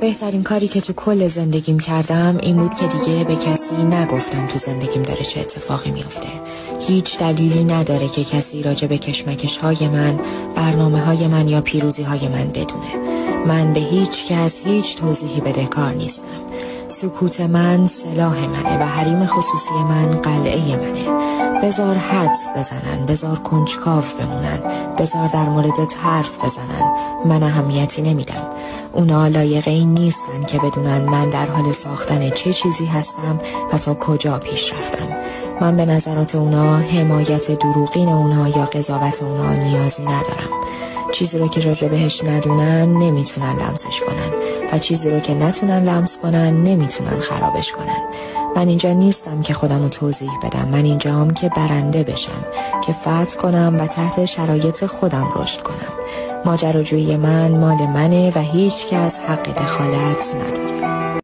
بهترین کاری که تو کل زندگیم کردم این بود که دیگه به کسی نگفتم تو زندگیم داره چه اتفاقی میفته. هیچ دلیلی نداره که کسی راجع به کشمکش‌های من، برنامه‌های من یا پیروزی‌های من بدونه. من به هیچ کس هیچ توضیحی بدهکار نیستم. سکوت من سلاح منه و حریم خصوصی من قلعه منه. بذار حدس بزنن، بذار کنجکاو بمونن، بذار در موردت حرف بزنن، من اهمیتی نمیدم. اونا لایق این نیستن که بدونن من در حال ساختن چه چیزی هستم و تا کجا پیش رفتم. من به نظرات اونا، حمایت دروغین اونا یا قضاوت اونا نیازی ندارم. چیزی رو که راجع بهش ندونن نمیتونن لمسش کنن و چیزی رو که نتونن لمس کنن نمیتونن خرابش کنن. من اینجا نیستم که خودم رو توضیح بدم. من اینجام که برنده بشم، که فتح کنم و تحت شرایط خودم رشد کنم. ماجراجویی من مال منه و هیچ کس حق دخالت نداره.